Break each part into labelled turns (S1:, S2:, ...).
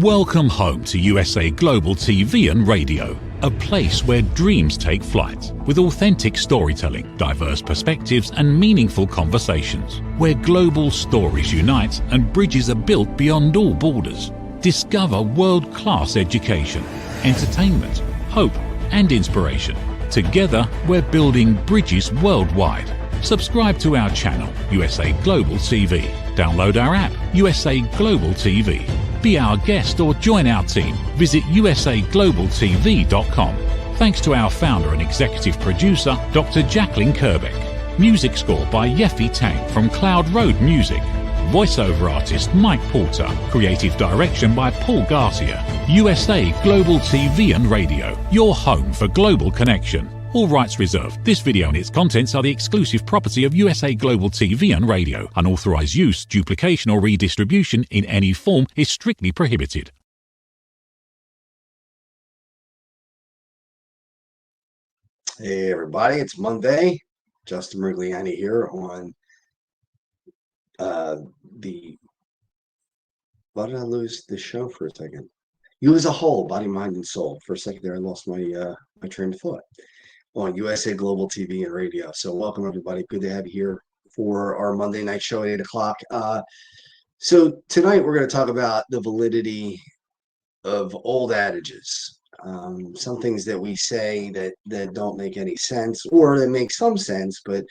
S1: Welcome home to USA Global TV and Radio, a place where dreams take flight, with authentic storytelling, diverse perspectives and meaningful conversations, where global stories unite and bridges are built beyond all borders. Discover world-class education, entertainment, hope and inspiration. Together, we're building bridges worldwide. Subscribe to our channel, USA Global TV. Download our app, USA Global TV. Be our guest or join our team. Visit usaglobaltv.com. Thanks to our founder and executive producer, Dr. Jacalyn Kerbeck. Music score by Yeffy Tang from Cloud Road Music. Voiceover artist Mike Porter. Creative direction by Paul Garcia. USA Global TV and Radio, your home for global connection. All rights reserved. This video and its contents are the exclusive property of USA Global TV and Radio. Unauthorized use, duplication or redistribution in any form is strictly prohibited.
S2: Hey everybody, it's Monday. Justin Merigliani here on why did I lose the show for a second? You as a whole, body, mind, and soul. For a second there, I lost my my train of thought. On USA Global TV and Radio. So welcome everybody. Good to have you here for our Monday night show at 8 o'clock. So tonight we're going to talk about the validity of old adages. Some things that we say that don't make any sense, or that make some sense but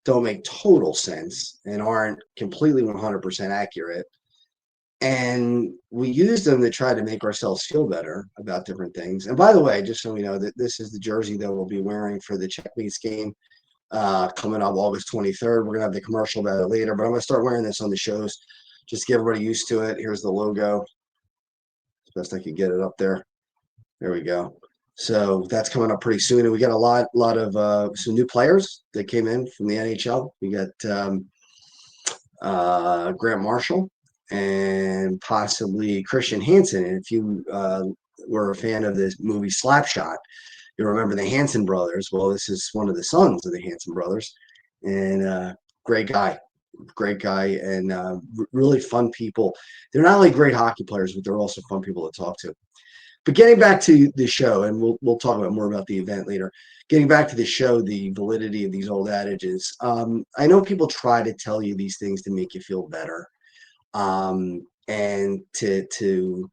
S2: don't make total sense and aren't completely 100% accurate. And we use them to try to make ourselves feel better about different things. And by the way, just so we know, that this is the jersey that we'll be wearing for the Czech Leagues game coming up August 23rd. We're going to have the commercial about it later, but I'm going to start wearing this on the shows. Just get everybody used to it. Here's the logo. As best I can get it up there. There we go. So that's coming up pretty soon. And we got a lot of some new players that came in from the NHL. We got Grant Marshall and possibly Christian Hansen. And if you were a fan of this movie Slapshot, you remember the Hansen brothers. Well, this is one of the sons of the Hansen brothers, and great guy, and really fun people. They're not only great hockey players, but they're also fun people to talk to. But getting back to the show, and we'll talk about more about the event later. Getting back to the show, the validity of these old adages. I know people try to tell you these things to make you feel better. And to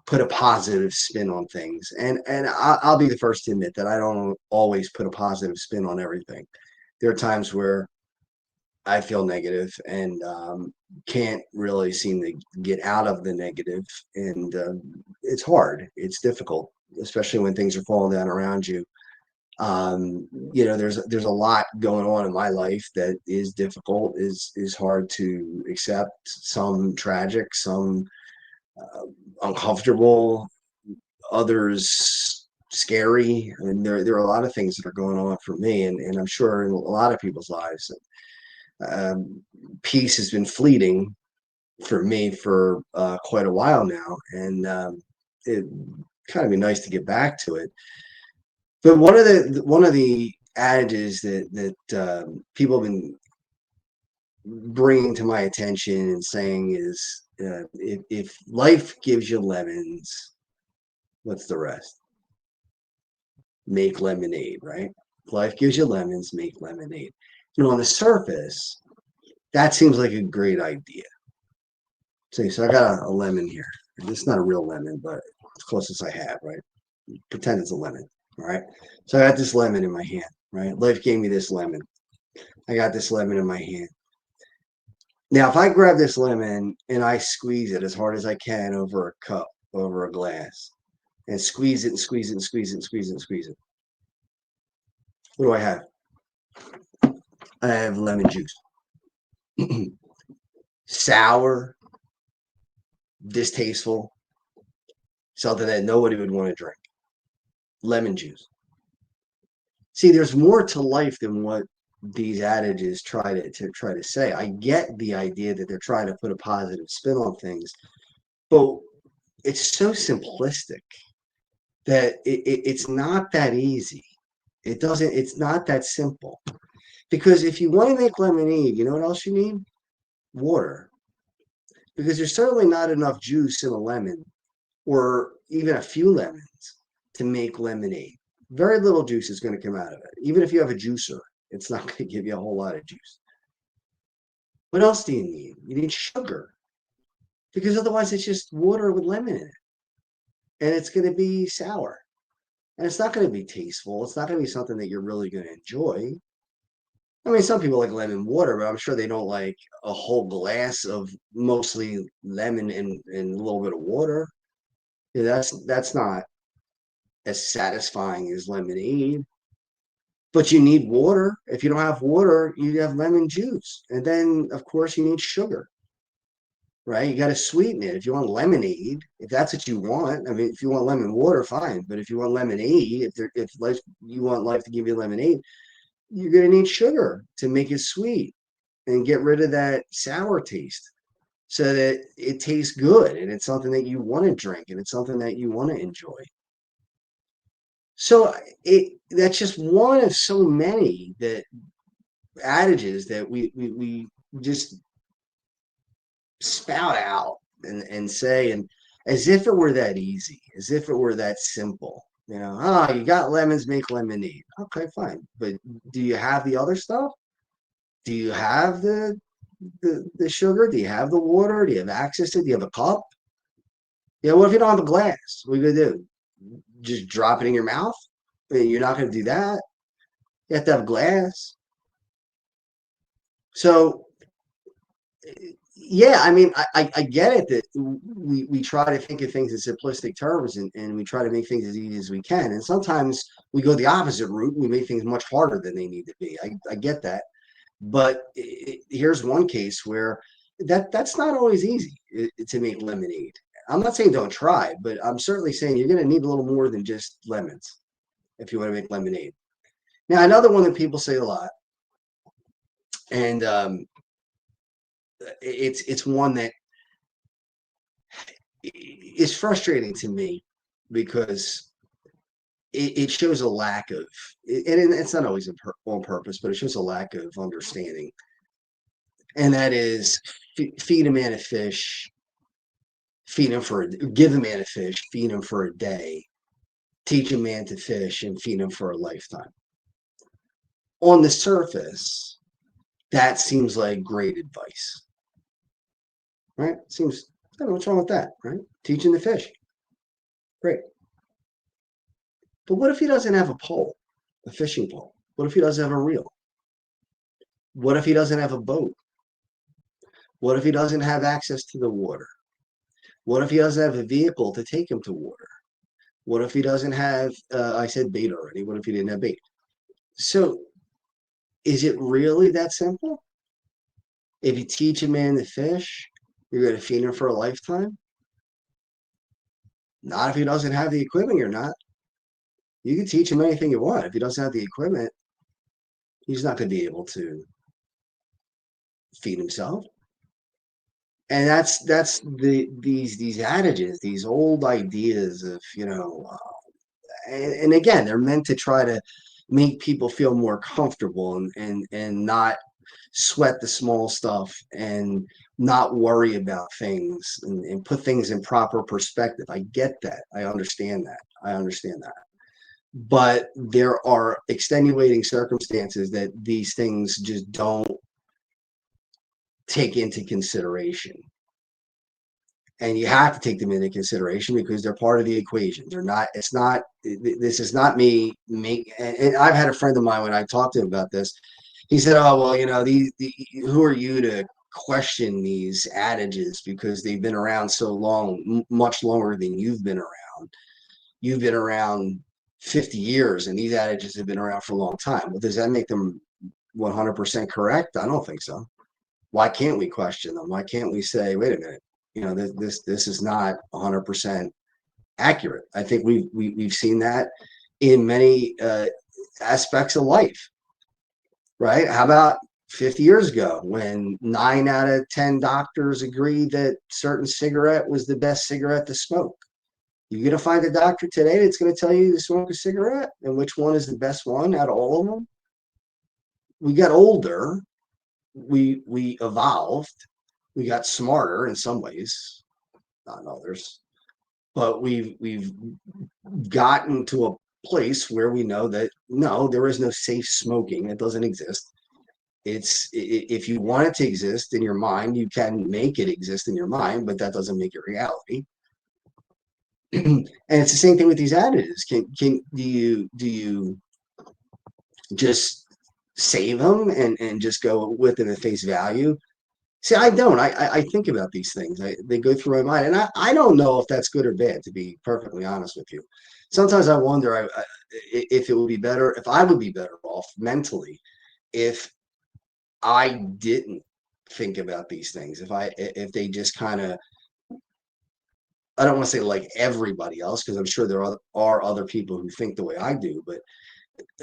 S2: put a positive spin on things. And I'll be the first to admit that I don't always put a positive spin on everything. There are times where I feel negative and can't really seem to get out of the negative. And it's hard. It's difficult, especially when things are falling down around you. You know, there's a lot going on in my life that is difficult, is hard to accept, some tragic, some uncomfortable, others scary. I mean, there are a lot of things that are going on for me, and I'm sure in a lot of people's lives. Peace has been fleeting for me for quite a while now, and it kind of be nice to get back to it. But one of the adages that people have been bringing to my attention and saying is, if life gives you lemons, what's the rest? Make lemonade, right? If life gives you lemons, make lemonade. You know, on the surface, that seems like a great idea. So I got a lemon here. It's not a real lemon, but it's closest I have, right? Pretend it's a lemon. All right. So I got this lemon in my hand, right? Life gave me this lemon. I got this lemon in my hand. Now, if I grab this lemon and I squeeze it as hard as I can over a cup, over a glass, and squeeze it and squeeze it and squeeze it and squeeze it and squeeze it, what do I have? I have lemon juice. Sour, distasteful, something that nobody would want to drink. Lemon juice. See, there's more to life than what these adages try to say. I get the idea that they're trying to put a positive spin on things, but it's so simplistic that it's not that easy. It's not that simple. Because if you want to make lemonade, you know what else you need? Water. Because there's certainly not enough juice in a lemon or even a few lemons to make lemonade. Very little juice is going to come out of it. Even if you have a juicer, it's not going to give you a whole lot of juice. What else do you need? You need sugar, because otherwise it's just water with lemon in it, and it's going to be sour, and it's not going to be tasteful. It's not going to be something that you're really going to enjoy. I mean, some people like lemon water, but I'm sure they don't like a whole glass of mostly lemon and a little bit of water. Yeah, that's not as satisfying as lemonade. But you need water. If you don't have water, you have lemon juice. And then, of course, you need sugar, right? You got to sweeten it. If you want lemonade, if that's what you want, I mean, if you want lemon water, fine. But if you want lemonade, if you want life to give you lemonade, you're going to need sugar to make it sweet and get rid of that sour taste so that it tastes good and it's something that you want to drink and it's something that you want to enjoy. So that's just one of so many that adages that we just spout out and say, and as if it were that easy, as if it were that simple. You got lemons, make lemonade. Okay, fine. But do you have the other stuff? Do you have the sugar? Do you have the water? Do you have access to it? Do you have a cup? Yeah, what if you don't have a glass? What are you gonna do? Just drop it in your mouth? I mean, you're not gonna do that. You have to have glass. So yeah, I mean, I get it that we try to think of things in simplistic terms and we try to make things as easy as we can. And sometimes we go the opposite route. We make things much harder than they need to be. I get that. But here's one case where that's not always easy to make lemonade. I'm not saying don't try, but I'm certainly saying you're going to need a little more than just lemons if you want to make lemonade. Now, another one that people say a lot, and it's one that is frustrating to me because it shows a lack of, and it's not always on purpose, but it shows a lack of understanding. And that is feed a man a fish, give a man a fish, feed him for a day, teach a man to fish, and feed him for a lifetime. On the surface, that seems like great advice, right? Seems, I don't know what's wrong with that, right? Teaching the fish, great. But what if he doesn't have a pole, a fishing pole? What if he doesn't have a reel? What if he doesn't have a boat? What if he doesn't have access to the water? What if he doesn't have a vehicle to take him to water? What if he doesn't have, I said bait already. What if he didn't have bait? So is it really that simple? If you teach a man to fish, you're going to feed him for a lifetime? Not if he doesn't have the equipment, you're not. You can teach him anything you want. If he doesn't have the equipment, he's not going to be able to feed himself. And that's these adages, these old ideas of, and again, they're meant to try to make people feel more comfortable and not sweat the small stuff and not worry about things and put things in proper perspective. I get that. I understand that. But there are extenuating circumstances that these things just don't take into consideration. And you have to take them into consideration because they're part of the equation. This is not me and I've had a friend of mine when I talked to him about this. He said, "Oh, well, who are you to question these adages because they've been around so long, much longer than you've been around. You've been around 50 years and these adages have been around for a long time. Well, does that make them 100% correct? I don't think so. Why can't we question them? Why can't we say, wait a minute, this is not 100% accurate? I think we've seen that in many aspects of life, right? How about 50 years ago when 9 out of 10 doctors agreed that certain cigarette was the best cigarette to smoke? You're going to find a doctor today that's going to tell you to smoke a cigarette and which one is the best one out of all of them. We got older, we evolved, we got smarter in some ways, not in others. but we've gotten to a place where we know that no, there is no safe smoking. It doesn't exist. If you want it to exist in your mind, you can make it exist in your mind, but that doesn't make it reality. And it's the same thing with these additives. Can do you just save them and just go with them at face value? See, I don't. I think about these things. They go through my mind, and I don't know if that's good or bad. To be perfectly honest with you, sometimes I wonder if it would be better, if I would be better off mentally if I didn't think about these things. If they just kind of, I don't want to say like everybody else, because I'm sure there are other people who think the way I do, but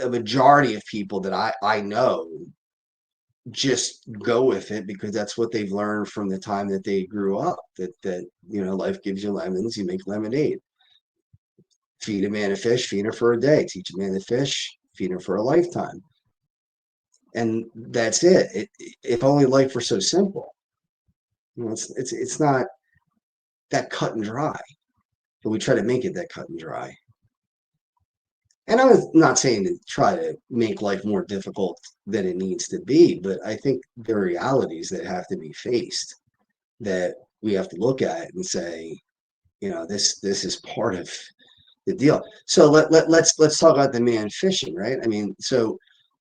S2: a majority of people that I know just go with it because that's what they've learned from the time that they grew up. That life gives you lemons, you make lemonade. Feed a man a fish, feed him for a day. Teach a man to fish, feed him for a lifetime. And that's it. If only life were so simple. It's not that cut and dry, but we try to make it that cut and dry. And I'm not saying to try to make life more difficult than it needs to be, but I think there are realities that have to be faced that we have to look at and say, this is part of the deal. So let's talk about the man fishing, right? I mean, so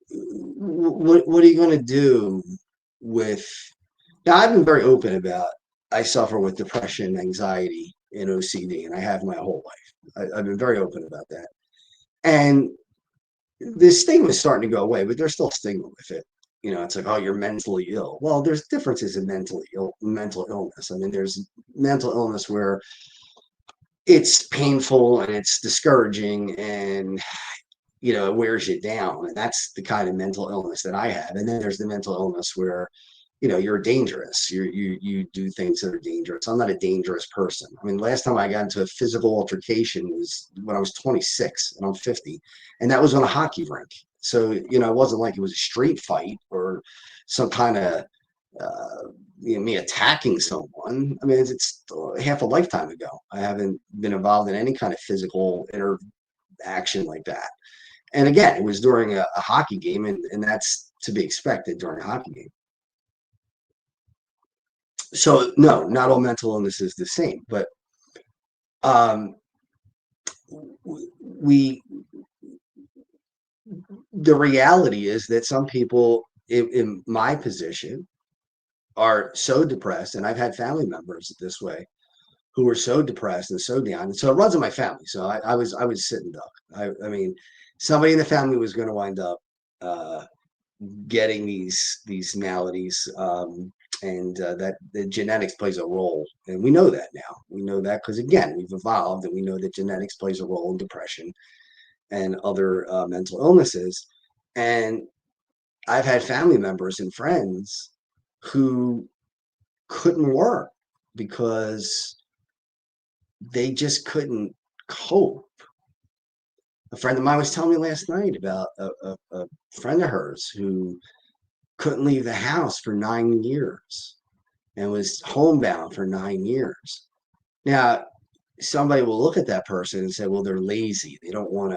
S2: what are you going to do with? Now, I've been very open about I suffer with depression, anxiety, and OCD, and I have my whole life. I've been very open about that. And the stigma is starting to go away, but there's still stigma with it. It's like, oh, you're mentally ill. Well, there's differences in mental illness. I mean, there's mental illness where it's painful and it's discouraging and it wears you down. And that's the kind of mental illness that I have. And then there's the mental illness where you're dangerous. You do things that are dangerous. I'm not a dangerous person. I mean, last time I got into a physical altercation was when I was 26 and I'm 50, and that was on a hockey rink. So it wasn't like it was a street fight or some kind of me attacking someone. I mean, it's half a lifetime ago. I haven't been involved in any kind of physical interaction like that. And again, it was during a hockey game, and that's to be expected during a hockey game. So no, not all mental illness is the same, but um, we the reality is that some people in my position are so depressed, and I've had family members this way who are so depressed and so down, and so it runs in my family. So I was sitting duck. I mean, somebody in the family was going to wind up getting these maladies. And that the genetics plays a role, and we know that now. We know that because again, we've evolved, and we know that genetics plays a role in depression and other mental illnesses. And I've had family members and friends who couldn't work because they just couldn't cope. A friend of mine was telling me last night about a friend of hers who couldn't leave the house for 9 years and was homebound for 9 years. Now, somebody will look at that person and say, well, they're lazy. They don't want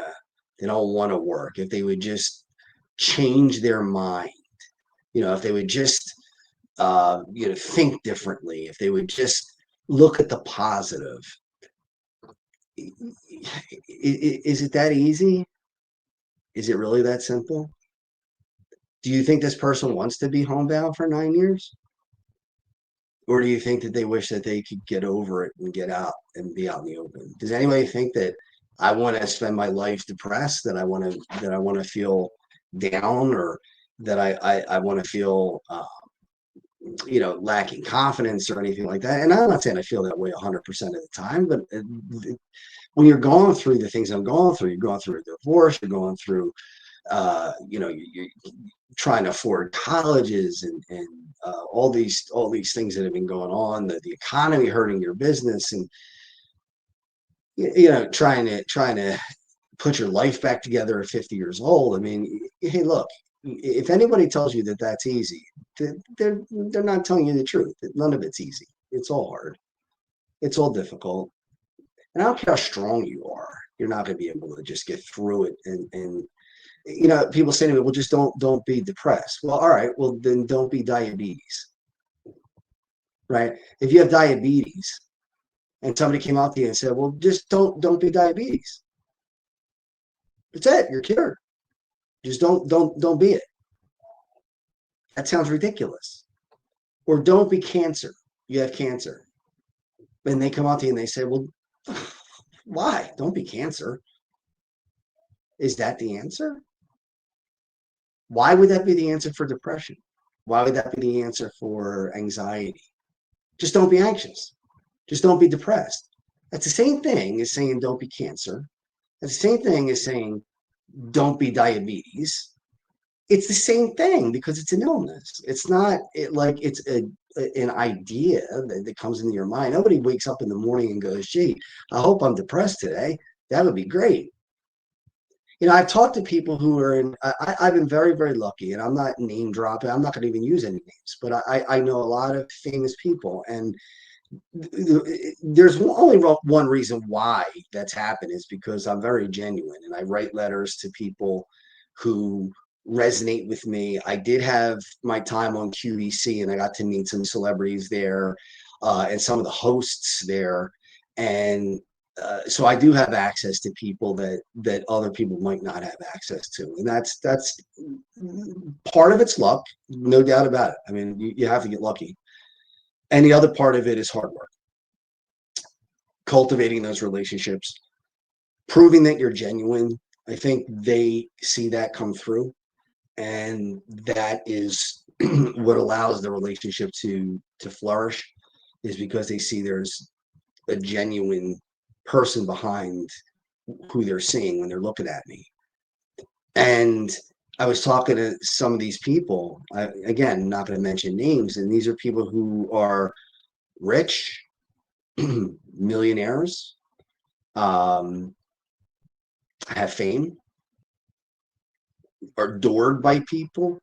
S2: to work. If they would just change their mind, if they would just think differently, if they would just look at the positive. Is it that easy? Is it really that simple? Do you think this person wants to be homebound for 9 years? Or do you think that they wish that they could get over it and get out and be out in the open? Does anybody think that I want to spend my life depressed, that I want to feel down, or that I want to feel lacking confidence or anything like that? And I'm not saying I feel that way 100% of the time, but when you're going through the things I'm going through, you're going through a divorce, you're going through you're trying to afford colleges and all these things that have been going on, the economy hurting your business, and trying to put your life back together at 50 years old. I mean, hey, look, if anybody tells you that that's easy, they're not telling you the truth. None of it's easy. It's all hard. It's all difficult. And I don't care how strong you are, you're not going to be able to just get through it. And you know, people say to me, well, just don't be depressed. Well, all right, well then don't be diabetes, right? If you have diabetes and somebody came out to you and said, well, just don't be diabetes. That's it. You're cured. Just don't be it. That sounds ridiculous. Or don't be cancer. You have cancer. And they come out to you and they say, well, why? Don't be cancer. Is that the answer? Why would that be the answer for depression? Why would that be the answer for anxiety? Just don't be anxious. Just don't be depressed. That's the same thing as saying don't be cancer. That's the same thing as saying don't be diabetes. It's the same thing because it's an illness. It's not like it's an idea that comes into your mind. Nobody wakes up in the morning and goes, gee, I hope I'm depressed today. That would be great. You know, I've talked to people who are in, I've been very, very lucky, and I'm not name dropping. I'm not going to even use any names, but I know a lot of famous people. And there's only one reason why that's happened is because I'm very genuine and I write letters to people who resonate with me. I did have my time on QVC and I got to meet some celebrities there and some of the hosts there. And so I do have access to people that other people might not have access to. And that's part of it's luck, no doubt about it. I mean, you have to get lucky. And the other part of it is hard work, cultivating those relationships, proving that you're genuine. I think they see that come through. And that is what allows the relationship to flourish, is because they see there's a genuine person behind who they're seeing when they're looking at me. And I was talking to some of these people, again, not going to mention names, and these are people who are rich, millionaires, have fame, are adored by people.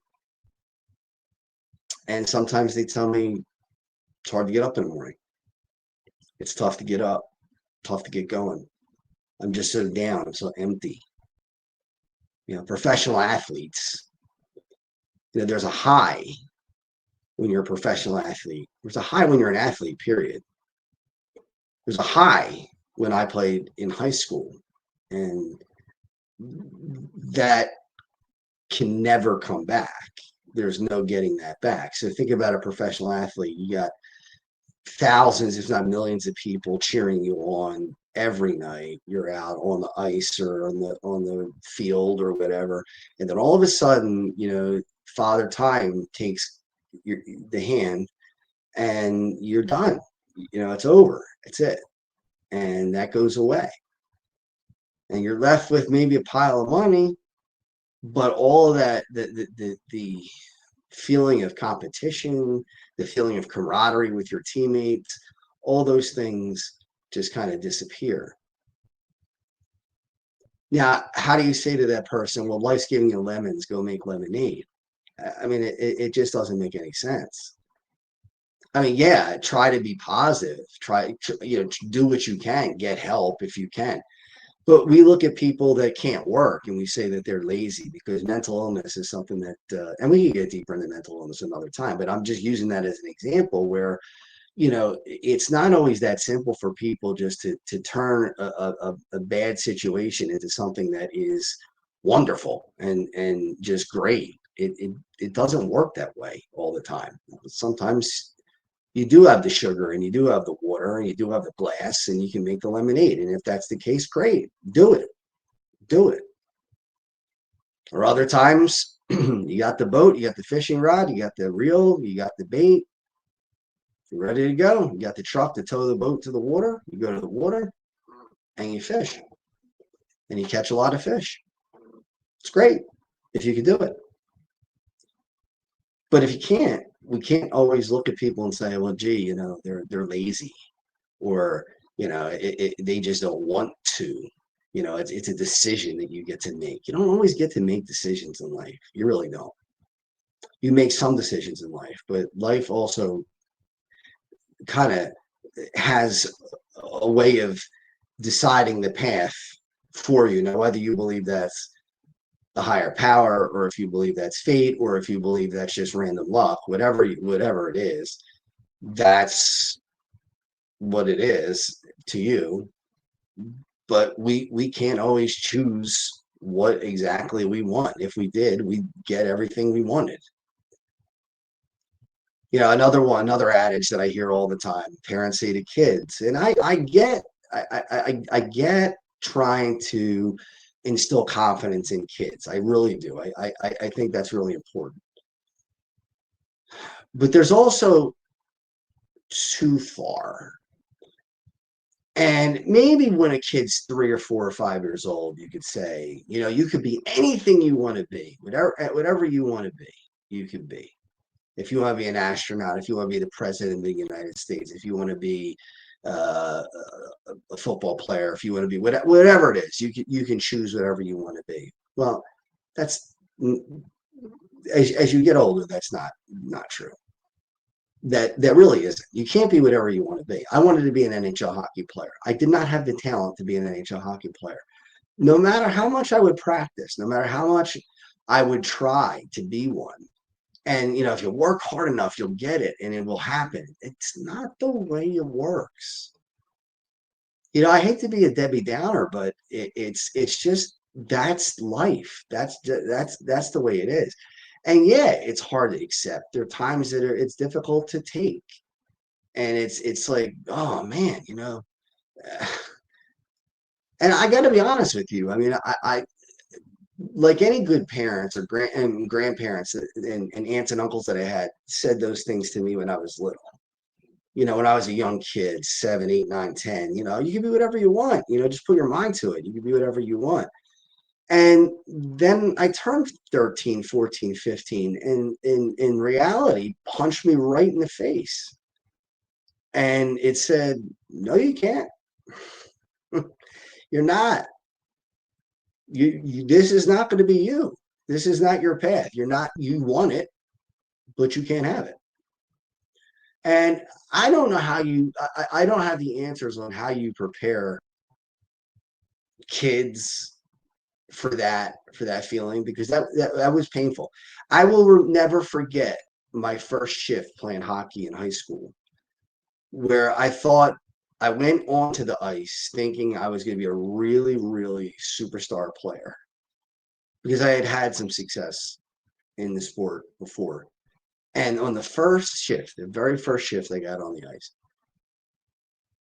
S2: And sometimes they tell me it's hard to get up in the morning. It's tough to get up, tough to get going. I'm just so down. I'm so empty. You know, professional athletes, you know, there's a high when you're a professional athlete. There's a high when you're an athlete, period. There's a high when I played in high school. And that can never come back. There's no getting that back. So think about a professional athlete. You got thousands, if not millions of people cheering you on every night. You're out on the ice or on the field or whatever. And then all of a sudden, you know, Father Time takes the hand and you're done. You know, it's over. It's it. And that goes away. And you're left with maybe a pile of money, but all of that, the feeling of competition, the feeling of camaraderie with your teammates, all those things just kind of disappear. Now, how do you say to that person, well, life's giving you lemons, go make lemonade? I mean, it just doesn't make any sense. I mean, yeah, try to be positive, try, you know, do what you can, get help if you can. But we look at people that can't work and we say that they're lazy, because mental illness is something that, and we can get deeper into mental illness another time, but I'm just using that as an example where, you know, it's not always that simple for people just to turn a bad situation into something that is wonderful and just great. It doesn't work that way all the time. Sometimes you do have the sugar and you do have the water and you do have the glass and you can make the lemonade. And if that's the case, great, do it. Or other times, you got the boat, you got the fishing rod, you got the reel, you got the bait, you're ready to go. You got the truck to tow the boat to the water. You go to the water and you fish and you catch a lot of fish. It's great if you can do it. But if you can't, we can't always look at people and say, well, gee, you know, they're lazy, or, you know, they just don't want to. You know, it's a decision that you get to make. You don't always get to make decisions in life. You really don't. You make some decisions in life, but life also kind of has a way of deciding the path for you. Now, whether you believe that's a higher power, or if you believe that's fate, or if you believe that's just random luck, whatever it is, that's what it is to you. But we can't always choose what exactly we want. If we did, we'd get everything we wanted. Another adage that I hear all the time: parents say to kids, and I get trying to instill confidence in kids. I really do. I think that's really important. But there's also too far. And maybe when a kid's 3 or 4 or 5 years old, you could say, you could be anything you want to be, whatever you want to be, you could be. If you want to be an astronaut, if you want to be the president of the United States, if you want to be a football player, if you want to be whatever it is, you can choose whatever you want to be. Well, that's as you get older, that's not true. That really isn't. You can't be whatever you want to be. I wanted to be an NHL hockey player. I did not have the talent to be an NHL hockey player. No matter how much I would practice, no matter how much I would try to be one. And if you work hard enough, you'll get it and it will happen. It's not the way it works. I hate to be a Debbie Downer, but it's just that's life. That's the way it is. And yeah, it's hard to accept. There are times that it's difficult to take, and it's like, oh man, and I got to be honest with you. I mean, I like any good parents or grandparents and aunts and uncles that I had said those things to me when I was little. When I was a young kid, 7, 8, 9, 10. You can be whatever you want. Just put your mind to it. You can be whatever you want. And then I turned 13, 14, 15, and in reality, punched me right in the face. And it said, no, you can't. You're not. This is not going to be you. This is not your path. You want it, but you can't have it. And I don't know how I don't have the answers on how you prepare kids for that feeling, because that was painful. I will never forget my first shift playing hockey in high school, where I went onto the ice thinking I was going to be a really, really superstar player, because I had some success in the sport before. And on the very first shift I got on the ice,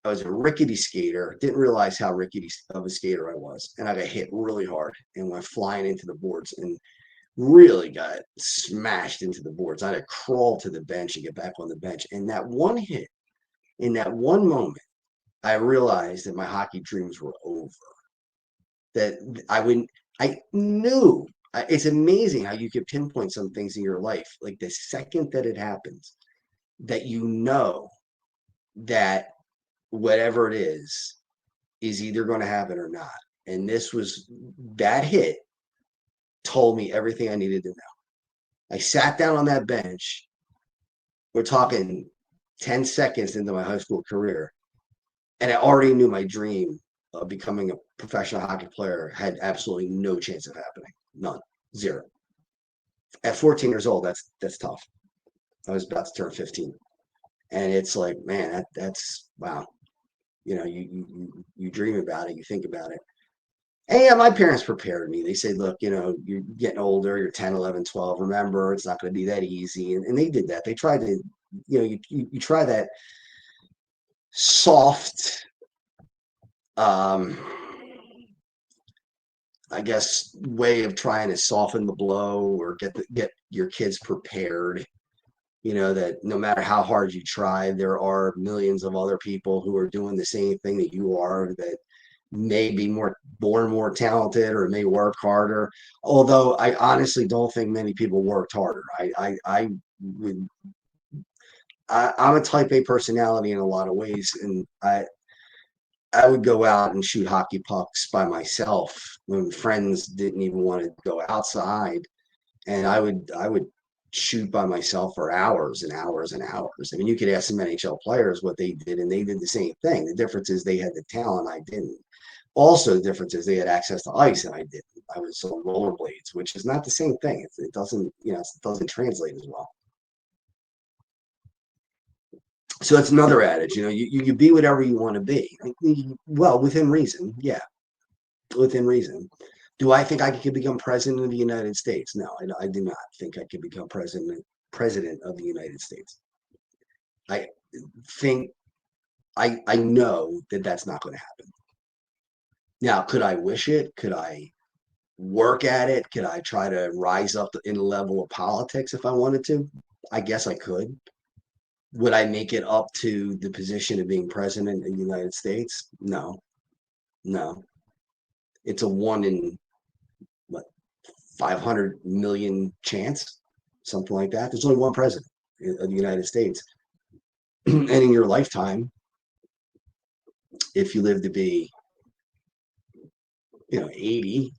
S2: I was a rickety skater, didn't realize how rickety of a skater I was. And I got hit really hard and went flying into the boards and really got smashed into the boards. I had to crawl to the bench and get back on the bench. And that one hit, in that one moment, I realized that my hockey dreams were over. That I knew. It's amazing how you could pinpoint some things in your life, like the second that it happens, that that whatever it is either going to happen or not. And that hit told me everything I needed to know. I sat down on that bench. We're talking 10 seconds into my high school career, and I already knew my dream of becoming a professional hockey player had absolutely no chance of happening. None. Zero. At 14 years old, that's tough. I was about to turn 15. And it's like, man, that's wow. You dream about it, you think about it. And yeah, my parents prepared me. They said, look, you're getting older, you're 10, 11, 12. Remember, it's not going to be that easy. And they did that. They tried to, you try that soft, I guess, way of trying to soften the blow or get your kids prepared. That no matter how hard you try, there are millions of other people who are doing the same thing that you are, that may be born more talented or may work harder. Although I honestly don't think many people worked harder. I'm a type A personality in a lot of ways, and I would go out and shoot hockey pucks by myself when friends didn't even want to go outside, and I would shoot by myself for hours and hours and hours. I mean, you could ask some NHL players what they did, and they did the same thing. The difference is they had the talent, I didn't. Also, the difference is they had access to ice and I didn't. I was on rollerblades, which is not the same thing. It doesn't, it doesn't translate as well. So that's another adage. You be whatever you want to be. Well, within reason, yeah, within reason. Do I think I could become president of the United States? No, I do not think I could become president of the United States. I think I know that that's not going to happen. Now, could I wish it? Could I work at it? Could I try to rise up in the level of politics if I wanted to? I guess I could. Would I make it up to the position of being president of the United States? No, no. It's a 1 in what 500 million chance, something like that. There's only one president of the United States, and in your lifetime, if you live to be, 80,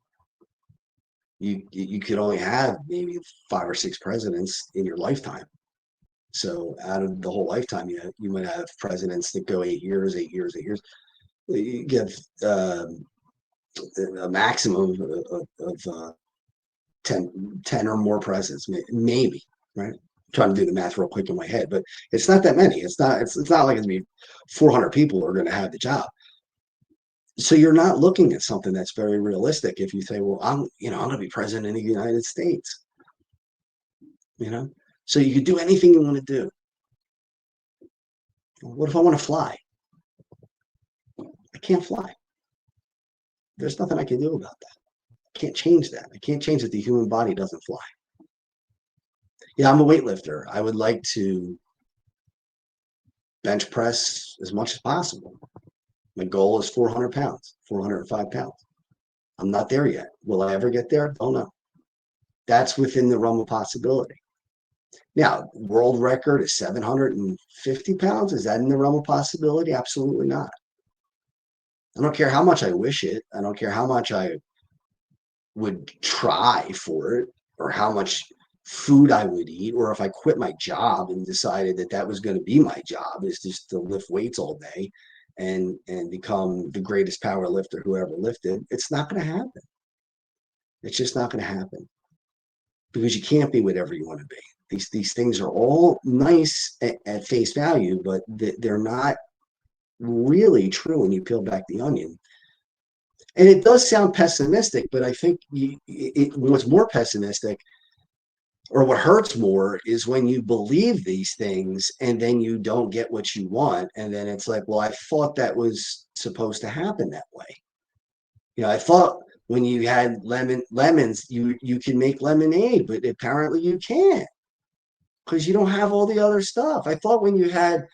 S2: you could only have maybe 5 or 6 presidents in your lifetime. So out of the whole lifetime, you might have presidents that go 8 years, 8 years, 8 years. You give a maximum of 10 or more presidents, maybe, right? I'm trying to do the math real quick in my head, but it's not that many. It's not like it's going to be 400 people who are going to have the job. So you're not looking at something that's very realistic if you say, well, I'm going to be president of the United States. So you could do anything you want to do. What if I want to fly? I can't fly. There's nothing I can do about that. I can't change that. I can't change that the human body doesn't fly. Yeah, I'm a weightlifter. I would like to bench press as much as possible. My goal is 400 pounds, 405 pounds. I'm not there yet. Will I ever get there? Don't know. That's within the realm of possibility. Now, world record is 750 pounds. Is that in the realm of possibility? Absolutely not. I don't care how much I wish it. I don't care how much I would try for it, or how much food I would eat, or if I quit my job and decided that was going to be my job, is just to lift weights all day and become the greatest power lifter who ever lifted. It's not going to happen. It's just not going to happen, because you can't be whatever you want to be. These things are all nice at face value, but they're not really true when you peel back the onion. And it does sound pessimistic, but I think what's more pessimistic, or what hurts more, is when you believe these things and then you don't get what you want. And then it's like, well, I thought that was supposed to happen that way. I thought when you had lemons, you can make lemonade, but apparently you can't, because you don't have all the other stuff. I thought when you had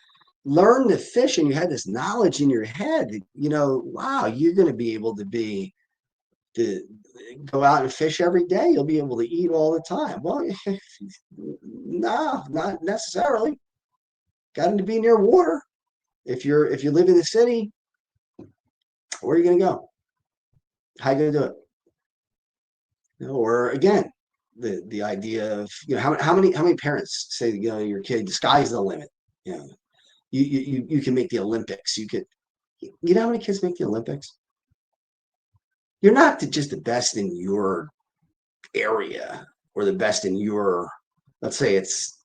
S2: learned to fish and you had this knowledge in your head, wow, you're going to be able to go out and fish every day. You'll be able to eat all the time. Well, no, not necessarily. Got to be near water. If you live in the city, where are you going to go? How are you going to do it? Or again, the idea of how many parents say your kid, the sky's the limit. You can make the Olympics. You know how many kids make the Olympics? You're not just the best in your area, or the best in your, let's say it's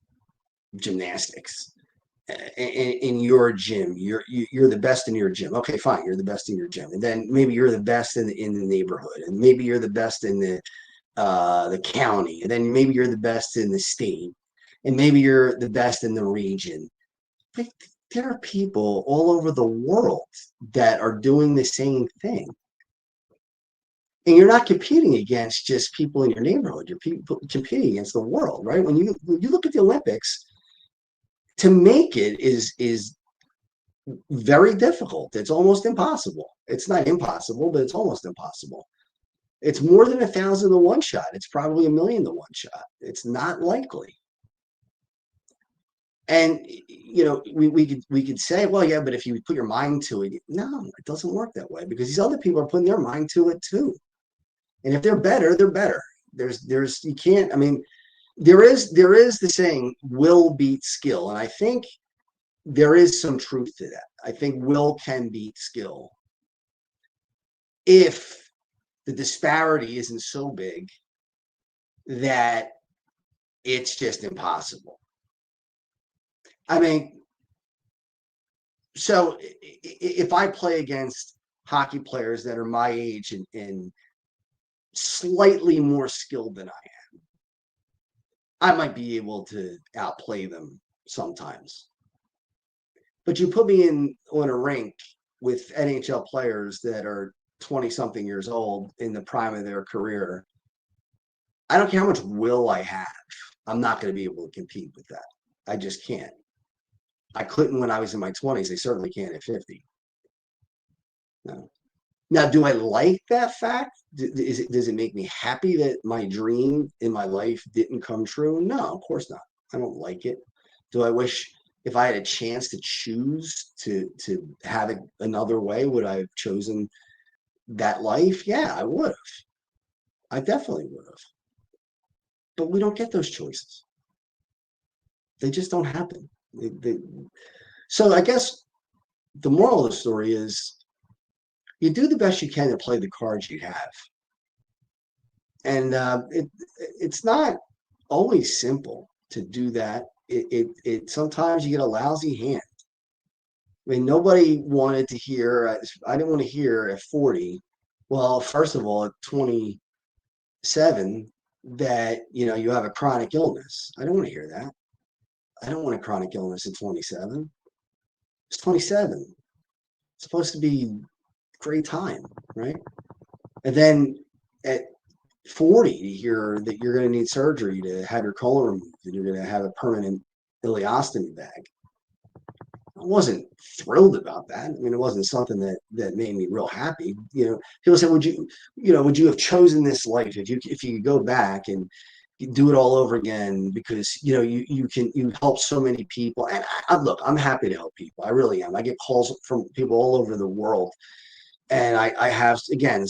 S2: gymnastics, in your gym. You're the best in your gym. Okay, fine, you're the best in your gym, and then maybe you're the best in the neighborhood, and maybe you're the best in the county, and then maybe you're the best in the state, and maybe you're the best in the region. But there are people all over the world that are doing the same thing. And you're not competing against just people in your neighborhood. You're competing against the world, right? When you look at the Olympics, to make it is very difficult. It's almost impossible. It's not impossible, but it's almost impossible. It's more than 1,000 to 1 shot. It's probably 1,000,000 to 1 shot. It's not likely. And we could say, well, yeah, but if you put your mind to it, no, it doesn't work that way, because these other people are putting their mind to it too. And if they're better, they're better. You can't. I mean, there is the saying, will beat skill, and I think there is some truth to that. I think will can beat skill. if the disparity isn't so big that it's just impossible. I mean, so if I play against hockey players that are my age and slightly more skilled than I might be able to outplay them sometimes. But you put me in on a rink with NHL players that are 20 something years old in the prime of their career. I don't care how much will I have. I'm not going to be able to compete with that. I just can't. I couldn't when I was in my 20s. I certainly can't at 50. No. Now, do I like that fact? Does it make me happy that my dream in my life didn't come true? No, of course not. I don't like it. Do I wish if I had a chance to choose to have it another way, would I have chosen that life? Yeah, I would have. I definitely would have. But we don't get those choices. They just don't happen. So I guess the moral of the story is you do the best you can to play the cards you have. And it's not always simple to do that. It sometimes you get a lousy hand. I mean, nobody wanted to hear, I didn't want to hear at 40, well, first of all, at 27, that, you have a chronic illness. I don't want to hear that. I don't want a chronic illness at 27. It's 27. It's supposed to be a great time, right? And then at 40, you hear that you're going to need surgery to have your colon removed and you're going to have a permanent ileostomy bag. I wasn't thrilled about that. I mean, it wasn't something that made me real happy. People say, would you have chosen this life if you could go back and do it all over again because you help so many people. And look, I'm happy to help people. I really am. I get calls from people all over the world. And I have, again,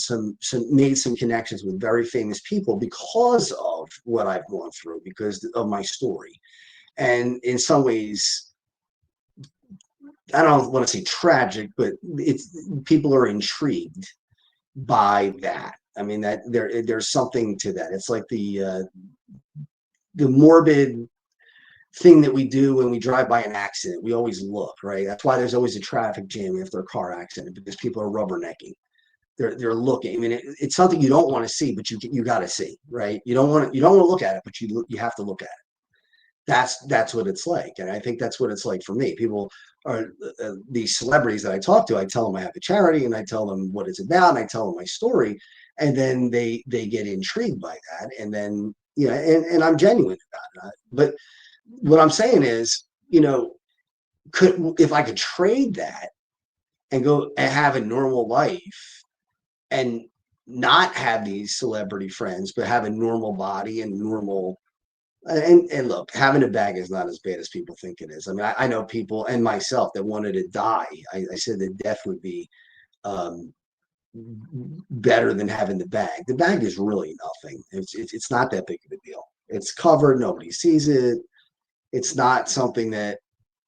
S2: made some connections with very famous people because of what I've gone through, because of my story. And in some ways, I don't want to say tragic, but people are intrigued by that. I mean, that there's something to that. It's like the morbid thing that we do when we drive by an accident. We always look, right? That's why there's always a traffic jam after a car accident, because people are rubbernecking. They're looking. I mean, it's something you don't want to see, but you got to see, right? You don't want to look at it, but you have to look at it. That's what it's like, and I think that's what it's like for me. People are these celebrities that I talk to. I tell them I have a charity, and I tell them what it's about, and I tell them my story, and then they get intrigued by that, and then and I'm genuine about it. But what I'm saying is, if I could trade that and go and have a normal life and not have these celebrity friends, but have a normal body and normal. And look, having a bag is not as bad as people think it is. I mean, I know people and myself that wanted to die. I said that death would be better than having the bag. The bag is really nothing. It's not that big of a deal. It's covered. Nobody sees it. It's not something that,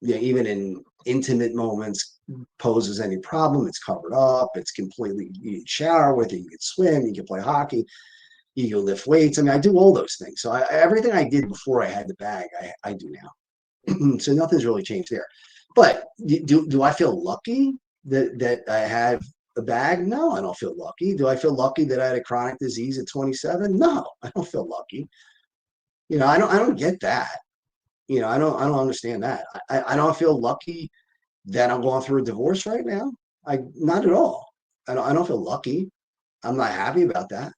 S2: even in intimate moments, poses any problem. It's covered up. It's completely, you can shower with it. You can swim. You can play hockey. You can lift weights. I mean, I do all those things. So everything I did before I had the bag, I do now. So nothing's really changed there. But do I feel lucky that I have a bag? No, I don't feel lucky. Do I feel lucky that I had a chronic disease at 27? No, I don't feel lucky. I don't get that. I don't understand that. I don't feel lucky that I'm going through a divorce right now. Not at all. I don't feel lucky. I'm not happy about that.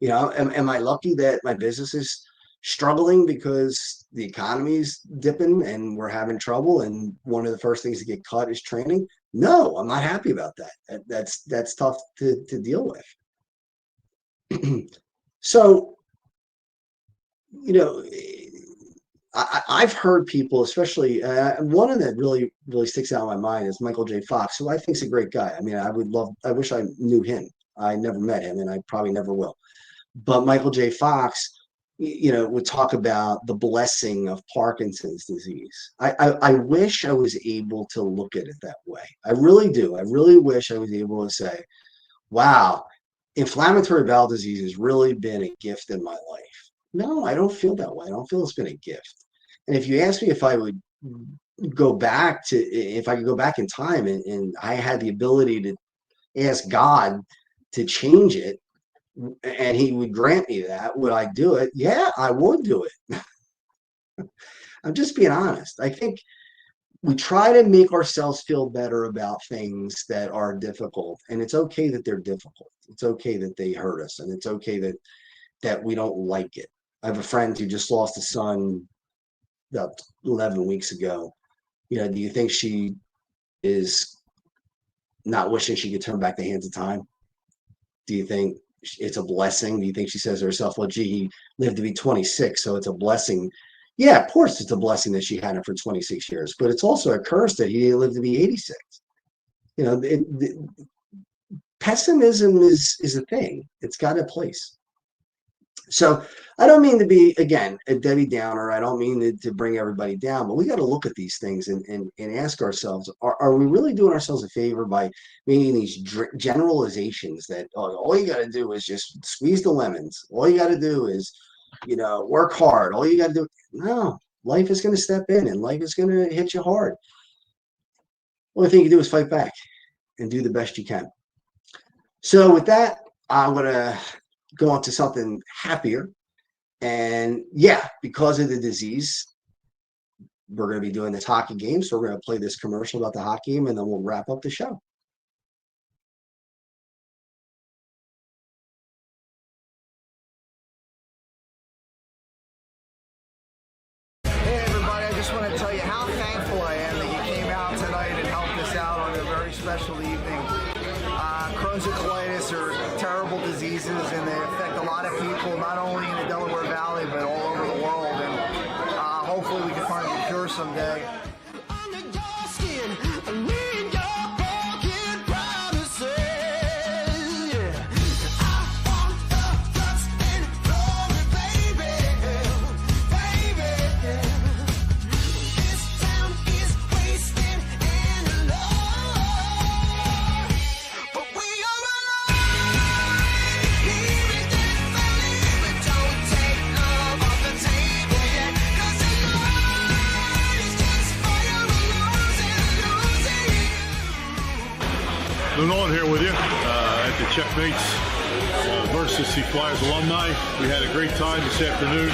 S2: Am I lucky that my business is struggling because the economy's dipping and we're having trouble and one of the first things to get cut is training? No, I'm not happy about that. That's tough to deal with. So, I've heard people, especially one of that really, really sticks out in my mind is Michael J. Fox, who I think is a great guy. I mean, I wish I knew him. I never met him and I probably never will. But Michael J. Fox, would talk about the blessing of Parkinson's disease. I wish I was able to look at it that way. I really do. I really wish I was able to say, wow, inflammatory bowel disease has really been a gift in my life. No, I don't feel that way. I don't feel it's been a gift. And if you ask me if I would go back to, if I could go back in time and I had the ability to ask God to change it and he would grant me that, would I do it? Yeah, I would do it. I'm just being honest. I think we try to make ourselves feel better about things that are difficult, and it's okay that they're difficult. It's okay that they hurt us, and it's okay that we don't like it. I have a friend who just lost a son about 11 weeks ago. Do you think she is not wishing she could turn back the hands of time? Do you think it's a blessing? Do you think she says to herself, well, gee, he lived to be 26, so it's a blessing? Yeah, of course it's a blessing that she had him for 26 years, but it's also a curse that he lived to be 86. Pessimism is a thing. It's got a place. So I don't mean to be, again, a Debbie Downer. I don't mean to bring everybody down, but we got to look at these things and ask ourselves, are we really doing ourselves a favor by making these generalizations that all you got to do is just squeeze the lemons. All you got to do is, work hard. All you got to do. No, life is going to step in and life is going to hit you hard. Only thing you can do is fight back and do the best you can. So with that, I'm going to go on to something happier. And yeah, because of the disease, we're going to be doing this hockey game. So we're going to play this commercial about the hockey game, and then we'll wrap up the show.
S3: Hey everybody, I just want to tell you how thankful I am that you came out tonight and helped us out on a very special evening. Crohn's and colitis are terrible diseases, and they affect a lot of people, not only in the Delaware Valley, but all over the world. And hopefully we can find a cure someday.
S4: Nolan here with you at the Checkmates versus the Flyers alumni. We had a great time this afternoon.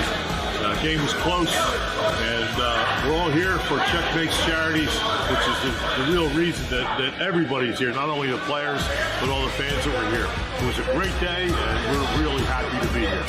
S4: Game was close, and we're all here for Checkmates Charities, which is the real reason that everybody's here, not only the players, but all the fans that were here. It was a great day, and we're really happy to be here.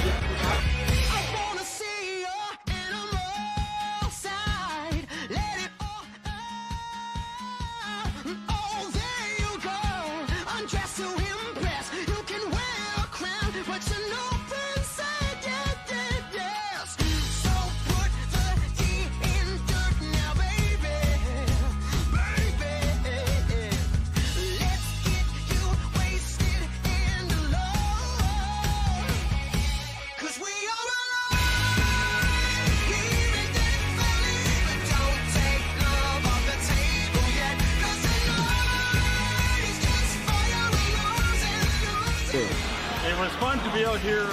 S5: It was fun to be out here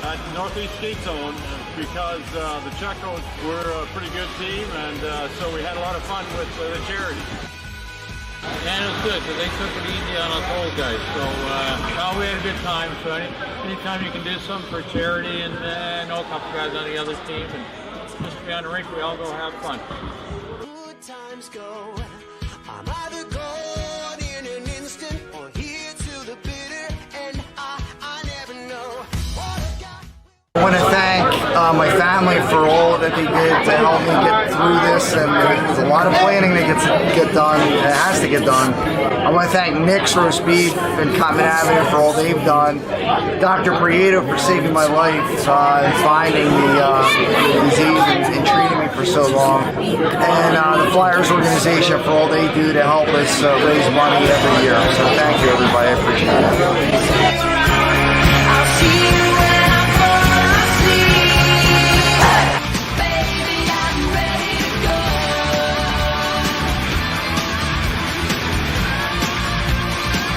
S5: at Northeast Skate Zone because the Checos were a pretty good team, and so we had a lot of fun with the charity. And it was good because they took it easy on us old guys. So we had a good time. So anytime you can do something for charity, and I know a couple guys on the other team, and just to be on the rink, we all go have fun.
S6: Good times go. I'm either gone in an instant or here to the bitter, and I never know what I've got.
S3: I want to thank my family for all that they did to help me get through this, and there's a lot of planning that get done. It has to get done. I want to thank Nick's Roast Beef and Common Avenue for all they've done. Dr. Prieto for saving my life, finding the disease and treating me for so long, and the Flyers organization for all they do to help us raise money every year. So thank you, everybody. I appreciate it.
S6: I'll see you when I fall asleep. Baby, I'm ready to go.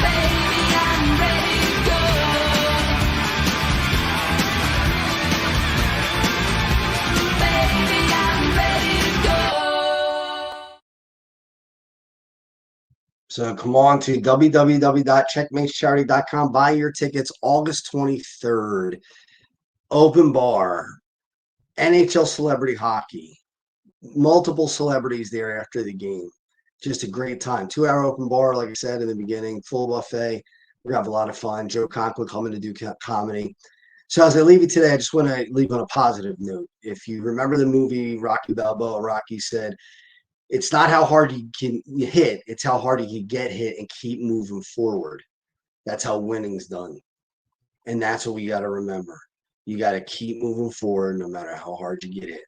S6: Baby, I'm ready.
S2: So come on to www.checkmatescharity.com. Buy your tickets August 23rd. Open bar, NHL celebrity hockey, multiple celebrities there after the game. Just a great time. 2-hour open bar, like I said in the beginning, full buffet. We're going to have a lot of fun. Joe Conklin coming to do comedy. So as I leave you today, I just want to leave on a positive note. If you remember the movie Rocky Balboa, Rocky said, it's not how hard you can hit, it's how hard you can get hit and keep moving forward. That's how winning's done. And that's what we got to remember. You got to keep moving forward no matter how hard you get hit.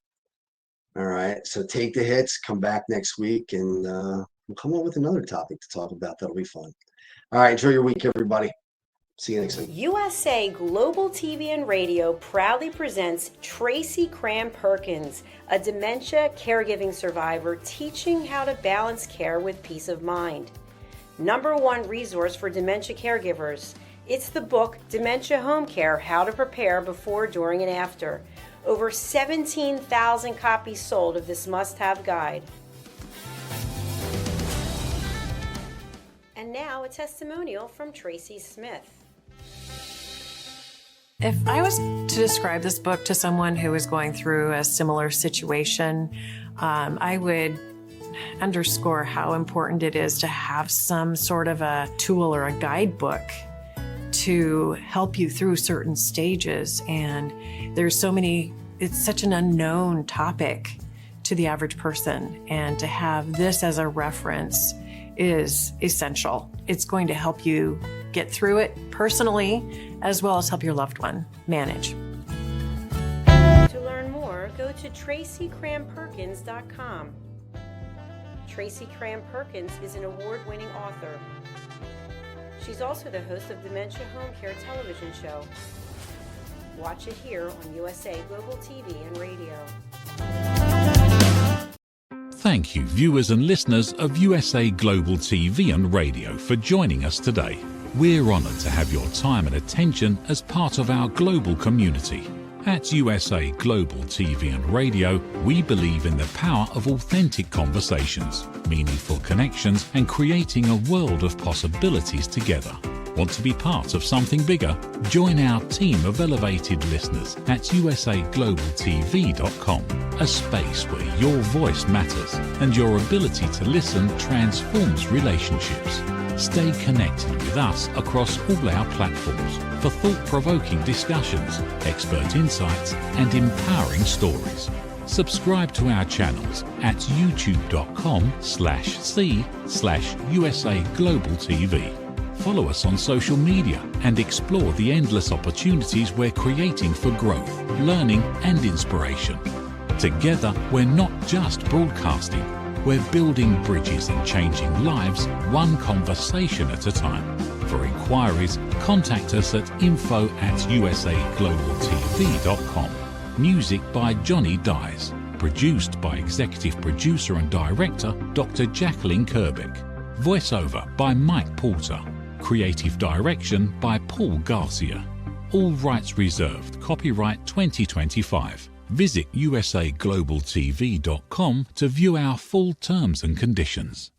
S2: All right. So take the hits, come back next week, and we'll come up with another topic to talk about. That'll be fun. All right. Enjoy your week, everybody. See you next week.
S7: USA Global TV and Radio proudly presents Tracy Cram Perkins, a dementia caregiving survivor teaching how to balance care with peace of mind. #1 resource for dementia caregivers. It's the book Dementia Home Care: How to Prepare Before, During, and After. Over 17,000 copies sold of this must-have guide. And now a testimonial from Tracy Smith.
S8: If I was to describe this book to someone who is going through a similar situation, I would underscore how important it is to have some sort of a tool or a guidebook to help you through certain stages. And there's so many, it's such an unknown topic to the average person. And to have this as a reference is essential. It's going to help you get through it personally, as well as help your loved one manage.
S7: To learn more, go to TracyCramPerkins.com. Tracy Cram Perkins is an award-winning author. She's also the host of Dementia Home Care television show. Watch it here on USA Global TV and Radio.
S1: Thank you, viewers and listeners of USA Global TV and Radio, for joining us today. We're honoured to have your time and attention as part of our global community. At USA Global TV and Radio, we believe in the power of authentic conversations, meaningful connections, and creating a world of possibilities together. Want to be part of something bigger? Join our team of elevated listeners at usaglobaltv.com, a space where your voice matters and your ability to listen transforms relationships. Stay connected with us across all our platforms for thought-provoking discussions, expert insights, and empowering stories. Subscribe to our channels at youtube.com/c/USA-Global-TV. Follow us on social media and explore the endless opportunities we're creating for growth, learning, and inspiration. Together, we're not just broadcasting, we're building bridges and changing lives one conversation at a time. For inquiries, contact us at info@usaglobaltv.com. Music by Johnny Dies. Produced by Executive Producer and Director Dr. Jacalyn Kerbeck. Voiceover by Mike Porter. Creative Direction by Paul Garcia. All rights reserved. Copyright 2025. Visit usaglobaltv.com to view our full terms and conditions.